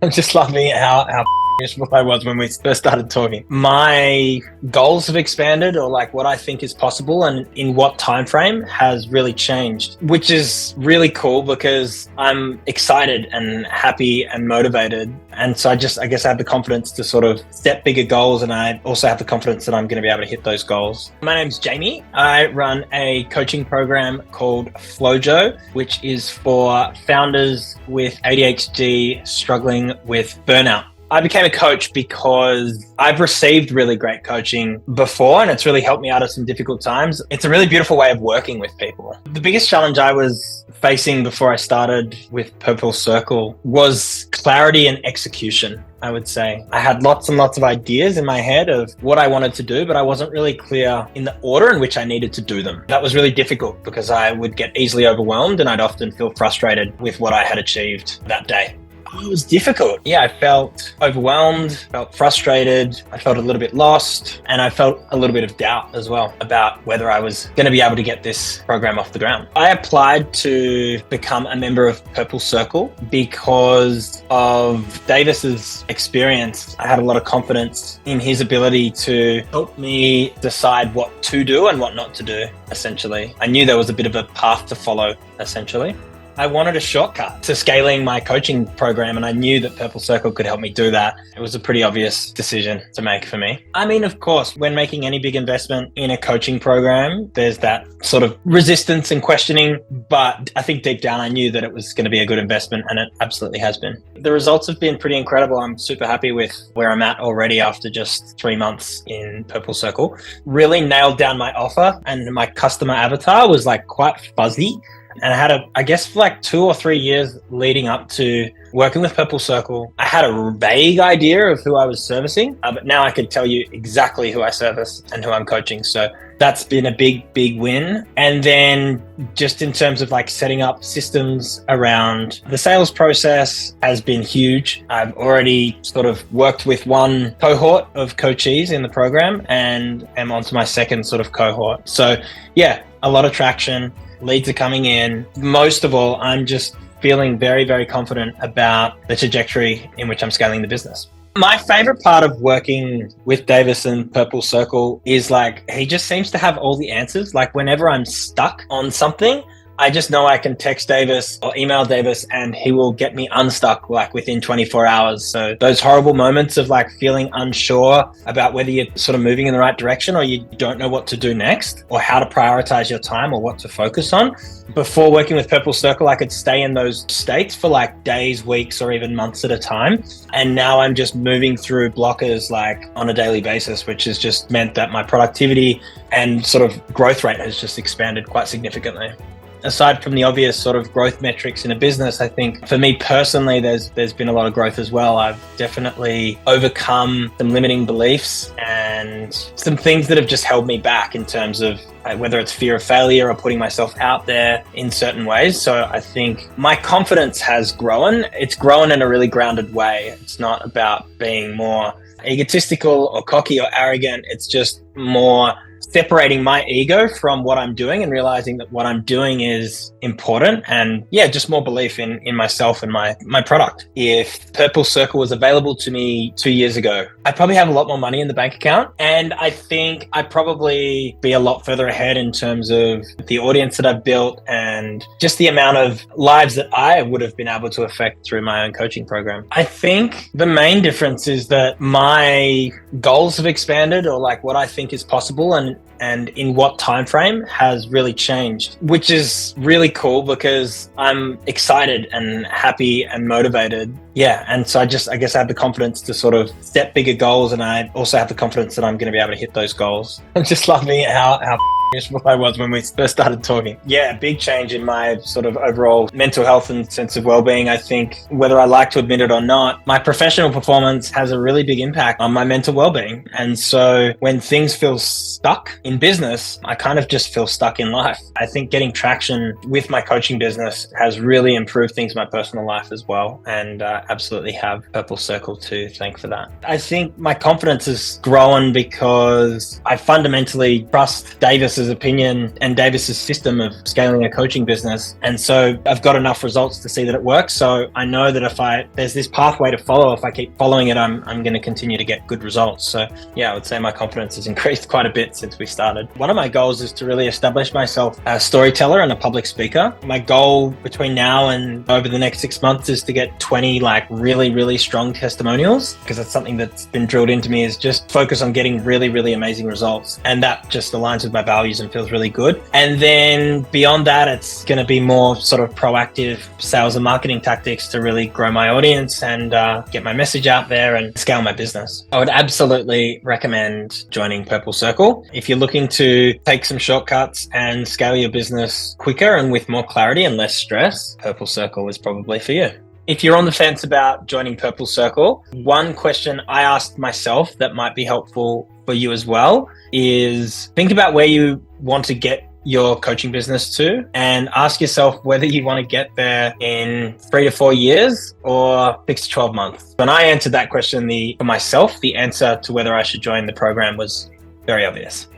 I'm just loving how miserable I was when we first started talking. My goals have expanded, or like what I think is possible and in what time frame has really changed, which is really cool because I'm excited and happy and motivated. And so I guess I have the confidence to sort of set bigger goals, and I also have the confidence that I'm going to be able to hit those goals. My name's Jamie. I run a coaching program called Flojo, which is for founders with ADHD struggling with burnout. I became a coach because I've received really great coaching before, and it's really helped me out of some difficult times. It's a really beautiful way of working with people. The biggest challenge I was facing before I started with Purple Circle was clarity and execution, I would say. I had lots and lots of ideas in my head of what I wanted to do, but I wasn't really clear in the order in which I needed to do them. That was really difficult because I would get easily overwhelmed, and I'd often feel frustrated with what I had achieved that day. It was difficult. Yeah, I felt overwhelmed, felt frustrated, I felt a little bit lost, and I felt a little bit of doubt as well about whether I was going to be able to get this program off the ground. I applied to become a member of Purple Circle because of Davis's experience. I had a lot of confidence in his ability to help me decide what to do and what not to do, essentially. I knew there was a bit of a path to follow, essentially. I wanted a shortcut to scaling my coaching program, and I knew that Purple Circle could help me do that. It was a pretty obvious decision to make for me. I mean, of course, when making any big investment in a coaching program, there's that sort of resistance and questioning, but I think deep down I knew that it was going to be a good investment, and it absolutely has been. The results have been pretty incredible. I'm super happy with where I'm at already after just 3 months in Purple Circle. Really nailed down my offer, and my customer avatar was like quite fuzzy. And I had I guess for like 2 or 3 years leading up to working with Purple Circle, I had a vague idea of who I was servicing, but now I could tell you exactly who I service and who I'm coaching. So that's been a big win. And then just in terms of like setting up systems around the sales process has been huge. I've already sort of worked with one cohort of coachees in the program and am onto my second sort of cohort. So yeah, a lot of traction. Leads are coming in. Most of all, I'm just feeling very confident about the trajectory in which I'm scaling the business. My favorite part of working with Davis and Purple Circle is like, he just seems to have all the answers. Like whenever I'm stuck on something, I just know I can text Davis or email Davis and he will get me unstuck like within 24 hours. So those horrible moments of like feeling unsure about whether you're sort of moving in the right direction or you don't know what to do next or how to prioritize your time or what to focus on. Before working with Purple Circle, I could stay in those states for like days, weeks, or even months at a time. And now I'm just moving through blockers like on a daily basis, which has just meant that my productivity and sort of growth rate has just expanded quite significantly. Aside from the obvious sort of growth metrics in a business, I think for me personally, there's been a lot of growth as well. I've definitely overcome some limiting beliefs and some things that have just held me back in terms of whether it's fear of failure or putting myself out there in certain ways. So I think my confidence has grown. It's grown in a really grounded way. It's not about being more egotistical or cocky or arrogant. It's just more separating my ego from what I'm doing and realizing that what I'm doing is important, and just more belief in myself and my product. If Purple Circle was available to me 2 years ago, I'd probably have a lot more money in the bank account, and I think I'd probably be a lot further ahead in terms of the audience that I've built and just the amount of lives that I would have been able to affect through my own coaching program. I think the main difference is that my goals have expanded, or like what I think is possible and in what time frame has really changed, which is really cool because I'm excited and happy and motivated. Yeah, and so I guess I have the confidence to sort of set bigger goals, and I also have the confidence that I'm going to be able to hit those goals. I'm just loving how miserable I was when we first started talking. Yeah, big change in my sort of overall mental health and sense of well-being. I think whether I like to admit it or not, my professional performance has a really big impact on my mental well-being. And so when things feel stuck in business, I kind of just feel stuck in life. I think getting traction with my coaching business has really improved things in my personal life as well. And absolutely have Purple Circle to thank for that. I think my confidence has grown because I fundamentally trust Davis Davis's opinion and Davis's system of scaling a coaching business. And so I've got enough results to see that it works. So I know that if there's this pathway to follow, if I keep following it, I'm going to continue to get good results. So yeah, I would say my confidence has increased quite a bit since we started. One of my goals is to really establish myself as a storyteller and a public speaker. My goal between now and over the next 6 months is to get 20 really, really strong testimonials, because that's something that's been drilled into me, is just focus on getting really, really amazing results. And that just aligns with my values and feels really good. And then beyond that, it's going to be more sort of proactive sales and marketing tactics to really grow my audience and get my message out there and scale my business. I would absolutely recommend joining Purple Circle. If you're looking to take some shortcuts and scale your business quicker and with more clarity and less stress, Purple Circle is probably for you. If you're on the fence about joining Purple Circle, one question I asked myself that might be helpful for you as well is think about where you want to get your coaching business to, and ask yourself whether you want to get there in 3 to 4 years or 6 to 12 months. When I answered that question, for myself, the answer to whether I should join the program was very obvious.